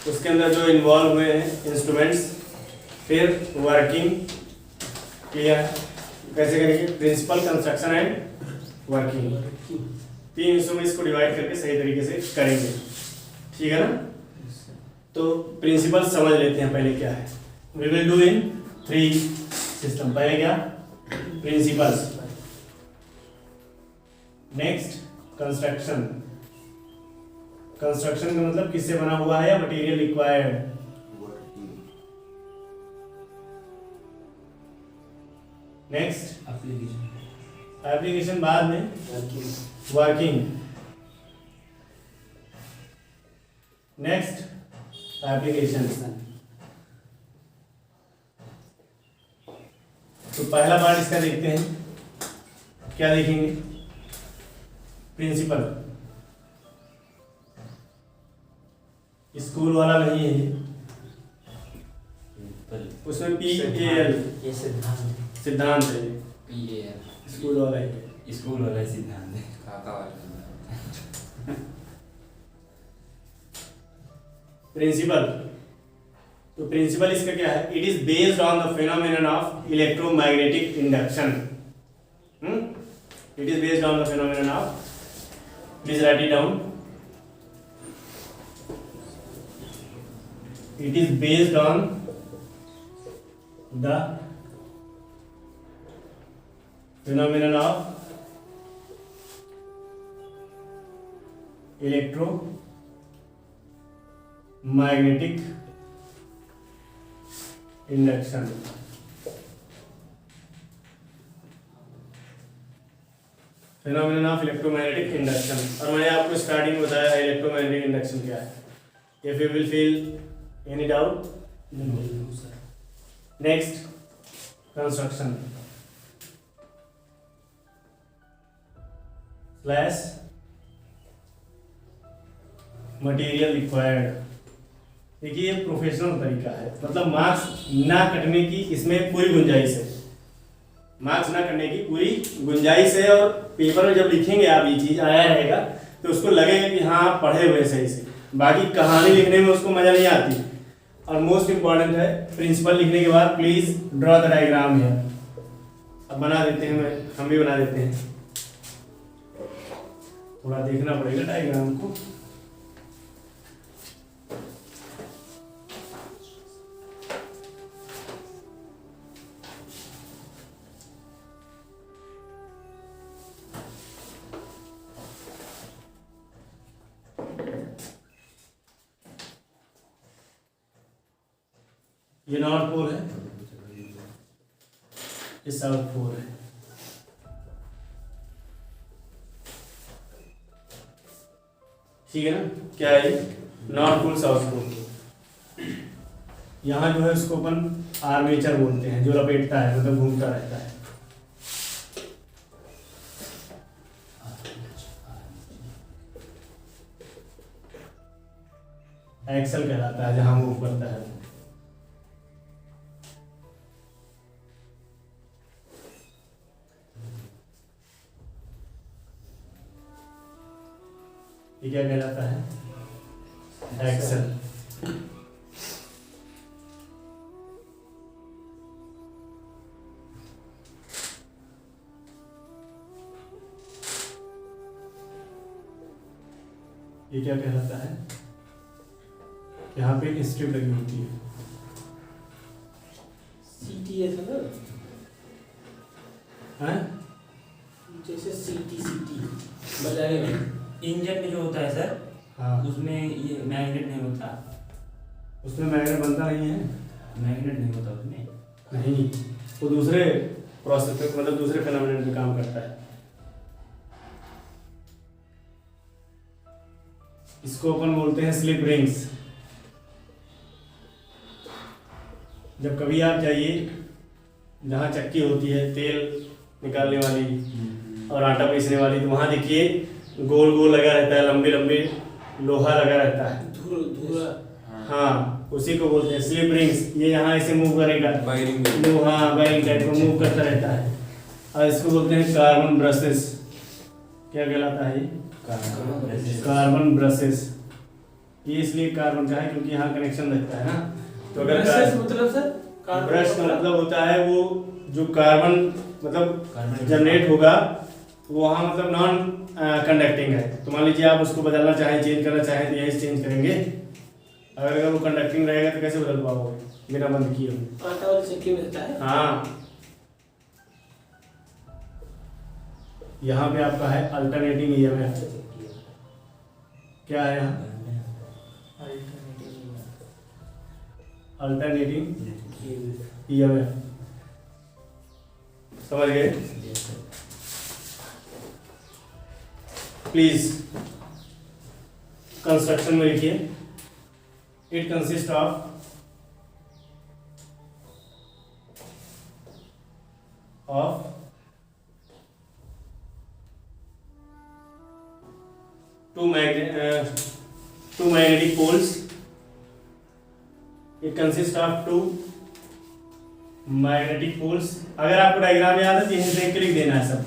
उसके अंदर जो इन्वॉल्व हुए हैं इंस्ट्रूमेंट्स, फिर वर्किंग। क्लियर है? कैसे करेंगे, प्रिंसिपल, कंस्ट्रक्शन एंड वर्किंग। 3 हिस्सों में इसको डिवाइड करके सही तरीके से करेंगे, ठीक है ना? तो प्रिंसिपल समझ लेते हैं पहले क्या है। We will do in 3 system. पहले क्या, प्रिंसिपल्स, नेक्स्ट कंस्ट्रक्शन। कंस्ट्रक्शन का मतलब किससे बना हुआ है या मटेरियल रिक्वायर्ड। नेक्स्ट एप्लीकेशन, बाद में वर्किंग। Next application. तो पहला पार्ट इसका देखते हैं, क्या देखेंगे, प्रिंसिपल, स्कूल वाला नहीं है ये, उसमें PAL ये सिद्धांत सिद्धांत है ये, PAL स्कूल वाला ही है। स्कूल वाला सिद्धांत है। काका वाला प्रिंसिपल, तो प्रिंसिपल इसका क्या है? It is based on the phenomenon of electromagnetic induction. It is based on the phenomenon of, please right it down, it is based on the phenomenon of electromagnetic induction. Phenomenon of electromagnetic induction. और मैंने आपको starting में बताया electromagnetic induction क्या है। If you will feel any doubt, next construction slash material required. देखिए ये professional तरीका है, मतलब मार्क्स ना कटने की इसमें पूरी गुंजाइश है, मार्क्स ना करने की पूरी गुंजाइश है। और पेपर में जब लिखेंगे आप ये चीज आया रहेगा तो उसको लगेगा कि हाँ आप पढ़े हुए सही से, बाकी कहानी लिखने में उसको मजा नहीं आती। और मोस्ट इंपॉर्टेंट है, प्रिंसिपल लिखने के बाद प्लीज ड्रॉ द डायग्राम है। अब बना देते हैं, हम भी बना देते हैं, थोड़ा देखना पड़ेगा डायग्राम को। ये नॉर्थ पोल है, ये साउथ पोल है। ठीक है ना? क्या है ये? North pole south pole. यहाँ जो है उसको अपन आर्मेचर बोलते हैं, जो लपेटता है, मतलब घूमता रहता है। एक्सल कहलाता है जहाँ मूव करता है। ये क्या कहलाता है? एक्सल। ये क्या कहलाता है? यहाँ पे स्ट्रिप लगी होती है। सीटी है ना, हैं? जैसे सीटी बजाने में इंजन में जो होता है सर, हाँ, उसमें ये मैग्नेट नहीं होता। उसमें मैग्नेट बनता नहीं है। मैग्नेट नहीं होता उसमें। नहीं, वो दूसरे प्रोसेस पे, मतलब दूसरे फेनोमेनन पे काम करता है। इसको अपन बोलते हैं स्लिप रिंग्स। जब कभी आप जाइए जहाँ चक्की होती है तेल निकालने वाली और आटा पीसने वाली, तो वहाँ देखिए गोल गोल लगा रहता है, लंबे लंबे लोहा लगा रहता है। धुरा हाँ, उसी को बोलते हैं स्लिप रिंग्स। ये यहाँ ऐसे मूव करेगा, वायरिंग हाँ वायरिंग टाइप का मूव करता रहता है। और इसको बोलते हैं कार्बन ब्रशेस। क्या कहलाता है ये? Carbon brushes. ये इसलिए कार्बन का है क्योंकि यहाँ कनेक्शन लगता है ना। तो अगर मतलब सर ब्रश का मतलब होता है वो जो कार्बन मतलब जनरेट होगा वो वहाँ मतलब नॉन कंडक्टिंग है। तो मान लीजिए आप उसको बदलना चाहें, चेंज करना चाहें तो यही चेंज करेंगे। अगर वो कंडक्टिंग रहेगा तो कैसे बदल पाओगे बिना बंद किए हुए? आटा वाली चक्की में रहता है। हाँ, यहाँ पे आपका है अल्टरनेटिंग ईएमएफ। क्या है यहाँ? Alternating EMF. समझ गए? प्लीज कंस्ट्रक्शन में लिखिए, it consist of two magnetic poles. It consists of two magnetic poles. अगर आपको डायग्राम याद है तो यहीं से क्लिक देना है सब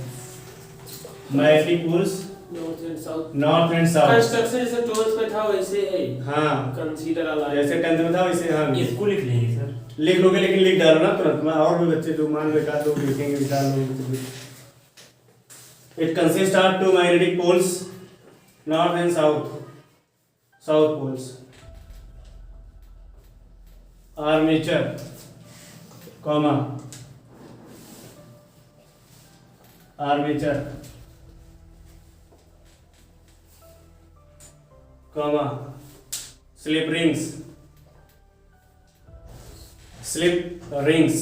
magnetic poles north and south north and south. Construction जैसे टोल्स पे था वैसे है। हाँ कंसीडर अलाइन जैसे 10th में था वैसे हाँ इसको लिख लेंगे सर। लिख लोगे लेकिन लिख डालो ना तुरंत में और भी बच्चे जो मान लो एक आध लोग लिखेंगे विचार लोग। It consist of two magnetic poles north and south poles armature comma armature comma slip rings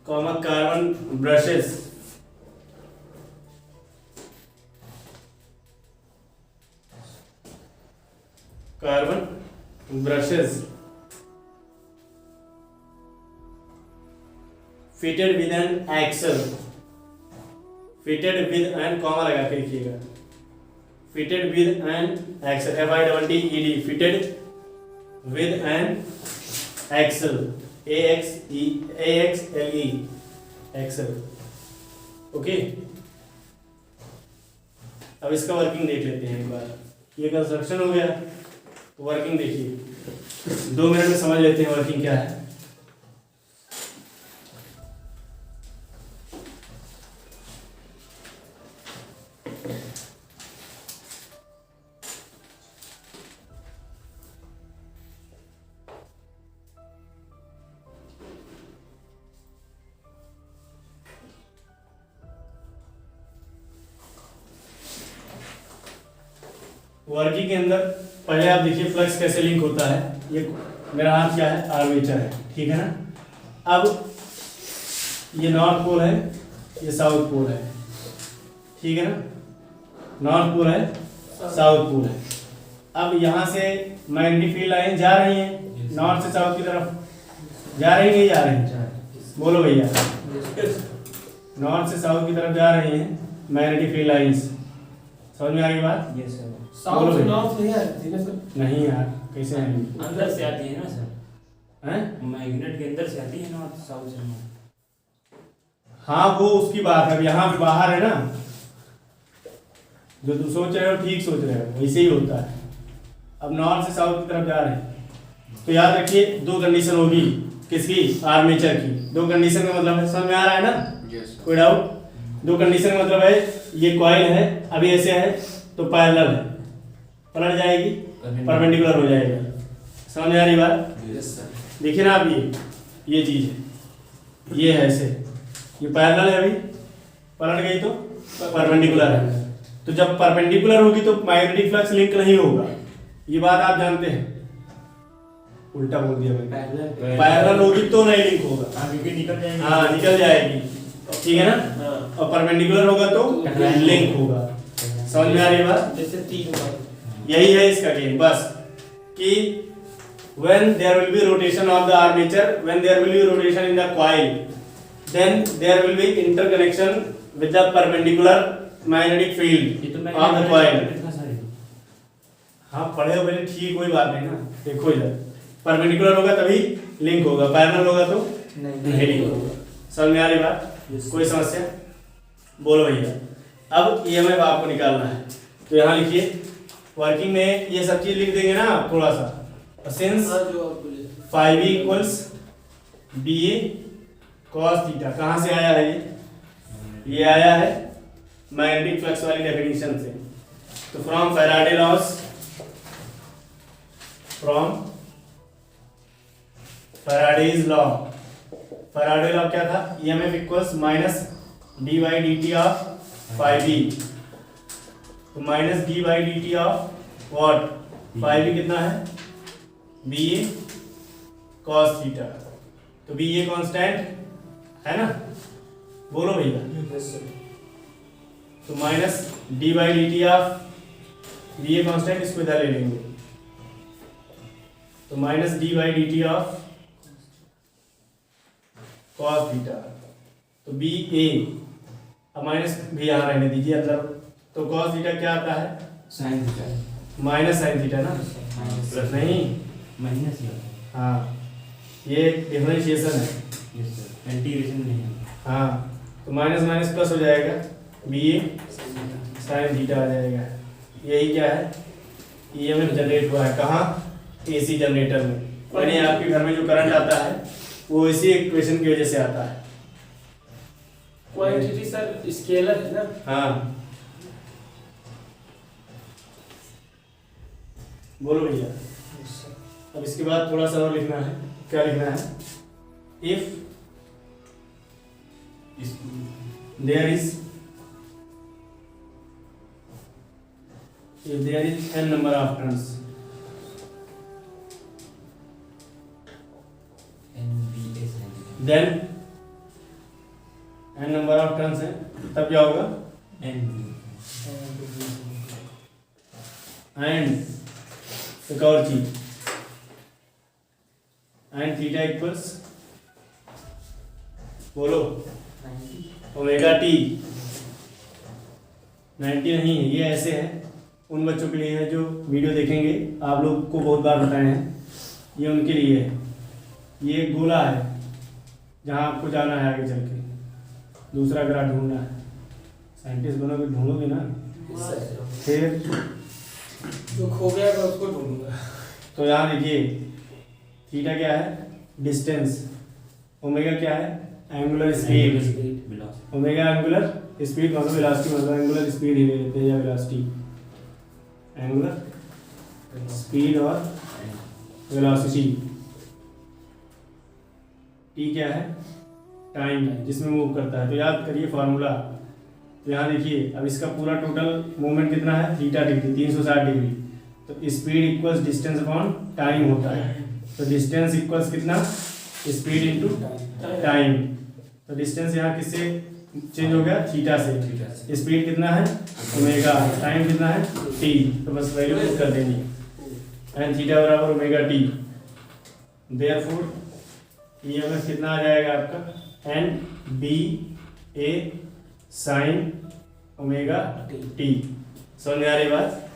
comma carbon brushes fitted with an axle fitted with an comma लगा के लिखिएगा fitted with an axle FITTED fitted with an axle AXLE axle okay. अब इसका working देख लेते हैं एक बार। ये कंस्ट्रक्शन हो गया, वर्किंग देखिए 2 मिनट में समझ लेते हैं वर्किंग क्या है। वर्किंग के अंदर पहले आप देखिए फ्लक्स कैसे लिंक होता है। ये मेरा हाथ क्या है, आर्मेचर है, ठीक है ना। अब ये नॉर्थ पोल है, ये साउथ पोल है, ठीक है ना। नॉर्थ पोल है, साउथ पोल है। अब यहाँ से मैग्नेटिक फील्ड लाइन जा रही है नॉर्थ से साउथ की तरफ, जा रही नहीं जा रही है, बोलो भैया। नॉर्थ से साउथ की तरफ जा रही हैं मैग्नेटिक फील्ड लाइंस। समझ में आ गई बात? Yes sir. साउथ से नॉर्थ नहीं आती ना सर? नहीं यार, कैसे आएंगी? अंदर से आती है ना सर, हैं? मैग्नेट के अंदर से आती है नॉर्थ साउथ से नॉर्थ। हाँ वो उसकी बात है, अब यहाँ पे बाहर है ना, जो तुम सोच रहे हो ठीक सोच रहे हो, वैसे ही होता है। अब नॉर्थ से साउथ की तरफ जा रहे हैं तो याद रखिए 2 कंडीशन होगी किसकी, आर्मेचर की। 2 कंडीशन का मतलब है, समझ में आ रहा है ना? कोई डाउट? 2 कंडीशन का मतलब है ये कॉइल है, अभी ऐसे है तो पैरेलल है, पलट जाएगी परपेंडिकुलर हो जाएगा। समझ में आ रही बात? Yes sir. देखिए ना आप, ये चीज है, ये है ऐसे, ये पैरेलल है, अभी पलट गई तो परपेंडिकुलर है। तो जब परपेंडिकुलर होगी तो मैग्नेटिक फ्लक्स लिंक नहीं होगा, ये बात आप जानते हैं। उल्टा बोल दिया मैंने, पैरेलल होगी तो नहीं लिंक होगा। निकल जाएगी। हाँ निकल जाएगी, ठीक है ना। और परपेंडिकुलर होगा तो लिंक होगा। समझ में आ रही बात? जैसे 3 बार यही है इसका गेम बस, कि when there will be rotation of the armature, when there will be rotation in the coil, then there will be interconnection with the perpendicular magnetic field of the coil। हाँ पढ़े हो पहले, ठीक, कोई बात नहीं ना। देखो इधर परपेंडिकुलर होगा तभी लिंक होगा, पैरेलल होगा तो नहीं लिंक होगा। समझ में आ रही बात? कोई समस्या? बोलो भैया। अब ईएमएफ आपको निकालना है तो यहाँ लिखिए, वर्किंग में ये सब चीज लिख देंगे ना थोड़ा सा। सिंस जो आप बोले 5e equals BA cos theta, कहाँ से आया है ये आया है मैग्नेटिक फ्लक्स वाली डेफिनेशन से। तो from Faraday loss, from Faraday's law, Faraday law क्या था, EMF equals minus D by D T of 5e, तो minus D by D T of what, 5e कितना है, BA cos थीटा। तो BA constant है ना, बोलो भैया। तो minus D by D T of BA constant, इसको इधर ले लेंगे, तो minus D by D T of cos theta. तो BA, अब माइनस भी यहाँ रहने दीजिए, अंदर तो cos थीटा क्या आता है? Sine theta minus sine theta ना, माइनस नहीं? माइनस ही होता हाँ, ये डिफरेंशिएशन है। है यस सर, इंटीग्रेशन नहीं है। हाँ, तो माइनस माइनस प्लस हो जाएगा, बी साइन थीटा आ जाएगा। यही क्या है? ईएमएफ जनरेट हुआ है कहाँ? एसी जनरेटर में। यानी आपके घर में जो करंट आता है वो इसी इक्वेशन की वजह से आता है। क्वांटिटी सर स्केलर है ना? हाँ, बोलो भैया। अब इसके बाद थोड़ा सा और लिखना है। क्या लिखना है? If there is n number of turns, NBS then n number of turns है, तब क्या होगा? and एक और चीज, and थीटा इक्वल्स, बोलो, ओमेगा टी। 90 नहीं है, ये ऐसे है उन बच्चों के लिए है जो वीडियो देखेंगे, आप लोग को बहुत बार बताए हैं, ये उनके लिए है। ये एक गोला है जहाँ आपको जाना है आगे चल के, दूसरा ग्राफ ढूंढना है। साइंटिस्ट बनोगे ढूंढोगे ना, फिर जो खो गया मैं उसको ढूंढूंगा। तो यहाँ देखिए थीटा क्या है? डिस्टेंस। ओमेगा क्या है? Angular speed. Omega angular speed मतलब वेलोसिटी, मतलब एंगुलर स्पीड ही लेते हैं या वेलोसिटी, एंगुलर स्पीड और वेलोसिटी। टी क्या है? टाइम है जिसमें मूव करता है। तो याद करिए फार्मूला। तो यहाँ देखिए अब इसका पूरा टोटल मूवमेंट कितना है? Theta degree, 360 degree. तो speed equals distance upon time होता है। तो डिस्टेंस इक्वल्स कितना? Speed into time. तो डिस्टेंस यहाँ किससे चेंज हो गया? थीटा से। स्पीड कितना है? ओमेगा। टाइम कितना है? टी। तो बस वैल्यू पुट कर देंगे, एंड थीटा बराबर ओमेगा टी। देयरफॉर ईएमएफ कितना आ जाएगा आपका? एन बी ए साइन ओमेगा टी। समझ में आ रही बात?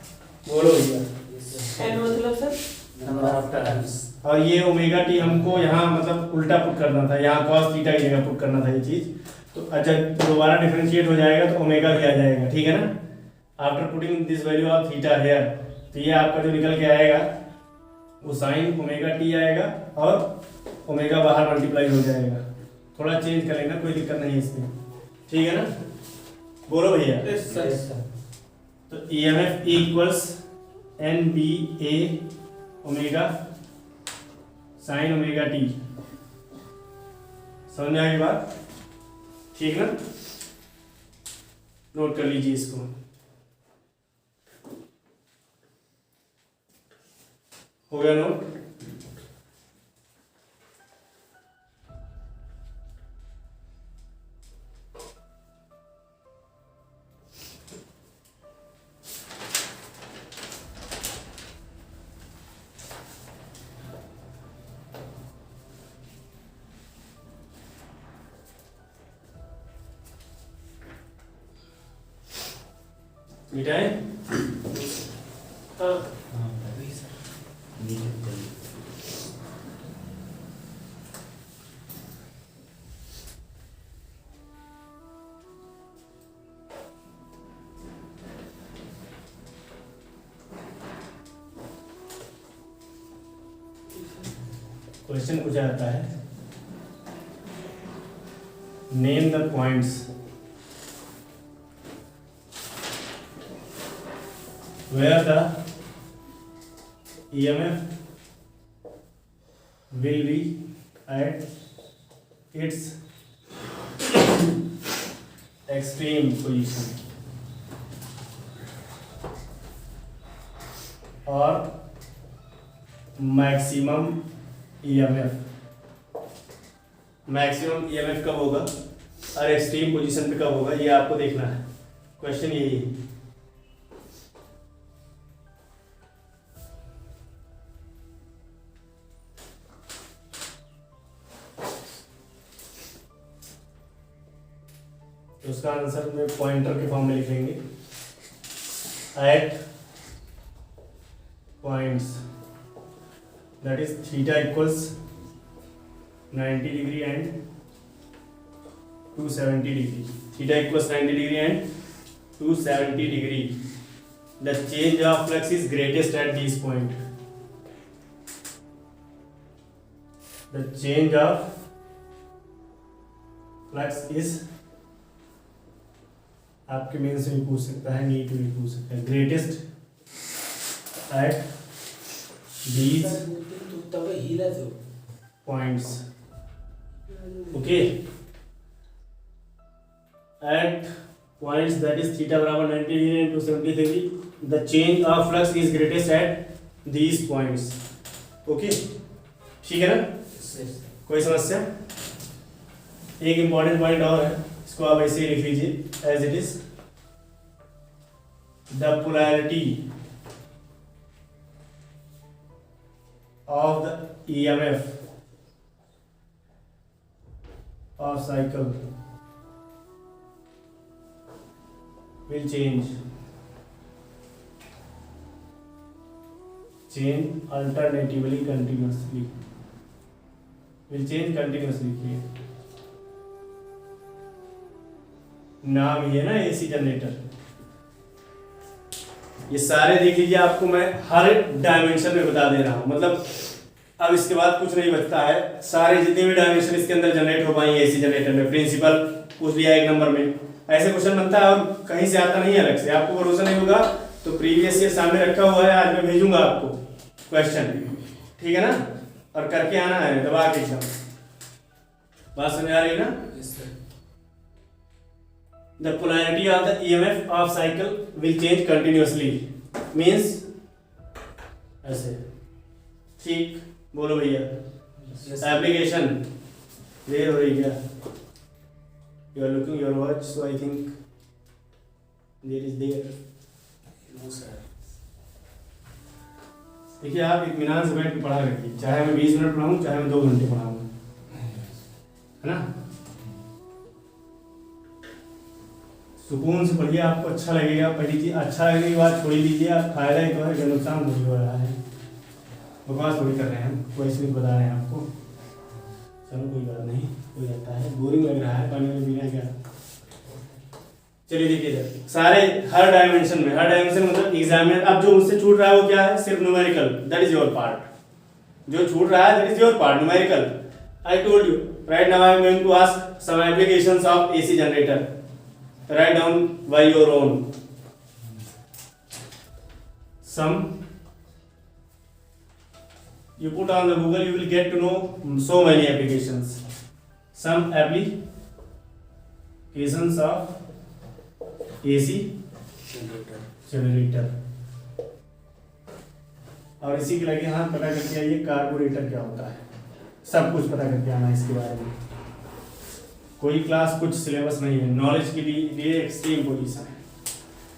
बोलो भैया। एन मतलब सर नंबर ऑफ टर्न्स। और ये ओमेगा टी हमको यहाँ मतलब उल्टा पुट करना था, यहाँ cos थीटा की जगह पुट करना था ये चीज। तो अच्छा दोबारा डिफरेंशिएट हो जाएगा तो ओमेगा भी आ जाएगा, ठीक है ना? After putting this value of theta here, तो ये आपका जो निकल के आएगा वो साइन ओमेगा टी आएगा और ओमेगा बाहर मल्टीप्लाई हो जाएगा। थोड़ा चेंज कर लेना, कोई दिक्कत नहीं है इसमें, ठीक है ना? बोलो भैया। Yes sir. तो ईएमएफ इक्वल्स एन बी ए ओमेगा साइन ओमेगा टी। समझ में आ गई बात? ठीक ना? नोट कर लीजिए इसको। हो गया नोट? मिटाए? हाँ क्वेश्चन कुछ आता है, name the points where the EMF will be at its extreme position or maximum EMF। Maximum EMF कब होगा और एक्सट्रीम पोजीशन पे कब होगा, ये आपको देखना है। क्वेश्चन यही है। तो उसका आंसर में पॉइंटर के फॉर्म में लिखेंगे। at points that is theta equals 90 degree and 270 degree. Theta equals 90 degree and 270 degree. The change of flux is greatest at this point. The change of flux is, आपके main से भी पूछ सकता है, NEET भी पूछ सकता है, greatest at these तू तब हिला तो points. Okay. At points that is theta बराबर 90 degree and 270 degree, the change of flux is greatest at these points. Okay. ठीक है ना? कोई समस्या? एक इम्पॉर्टेंट पॉइंट और है, इसको आप ऐसे ही लिख लीजिए as it is. The polarity of the EMF of cycle will change alternatively continuously. Will change continuously. नाम ये ना एसी जनरेटर. ये सारे देख लीजिए, आपको मैं हर डायमेंशन में बता दे रहा हूं. मतलब अब इसके बाद कुछ नहीं बचता है, सारे जितने भी डायमेंशन इसके अंदर जनरेट हो पाएंगे एसी जनरेटर में. प्रिंसिपल पूछ लिया एक नंबर में, ऐसे क्वेश्चन बनता है और कहीं से आता नहीं है अलग से. आपको भरोसा नहीं होगा तो प्रीवियस ईयर सामने रखा हुआ है, आज मैं भेजूंगा आपको क्वेश्चन. ठीक है ना? और करके आना है दबा के एकदम. बात समझ आ रही है ना? The polarity of the EMF of cycle will change continuously. Means ऐसे. ठीक बोलो भैया. Application देर हो रही क्या? You are looking your watch, so I think there is there. No sir. देखिए आप इत्मीनान से बैठ के पढ़ा रखिए, चाहे मैं 20 मिनट पढ़ाऊँ चाहे मैं 2 घंटे पढ़ाऊँ, है ना? सुकून से पढ़िए, आपको अच्छा लगेगा. पहली चीज अच्छा लगने की बात छोड़ दीजिए, आप फायदा ही तो है, नुकसान थोड़ी हो रहा है. बकवास थोड़ी कर रहे हैं हम, कोई इसलिए बता रहे हैं आपको. चलो कोई बात नहीं, हो जाता है. बोरिंग लग रहा है पानी में पीना क्या. चलिए देखिए इधर सारे हर डायमेंशन मतलब एग्जामिनर. अब जो मुझसे छूट रहा है वो क्या है? सिर्फ numerical. That is your part. जो छूट रहा है that is your part, numerical. I told you. Right now I am going to ask some applications of AC generator. Write down by your own. Some you put on the Google, you will get to know so many applications. Some applications of AC generator. और इसी के लगे हाथ पता करके आइए carburettor क्या होता है. सब कुछ पता करके आना इसके बारे में. कोई क्लास कुछ सिलेबस नहीं है, नॉलेज के लिए एक्सट्रीम पोजीशन है.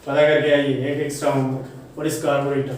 पता करके आइए. एक extra homework. What is carburettor?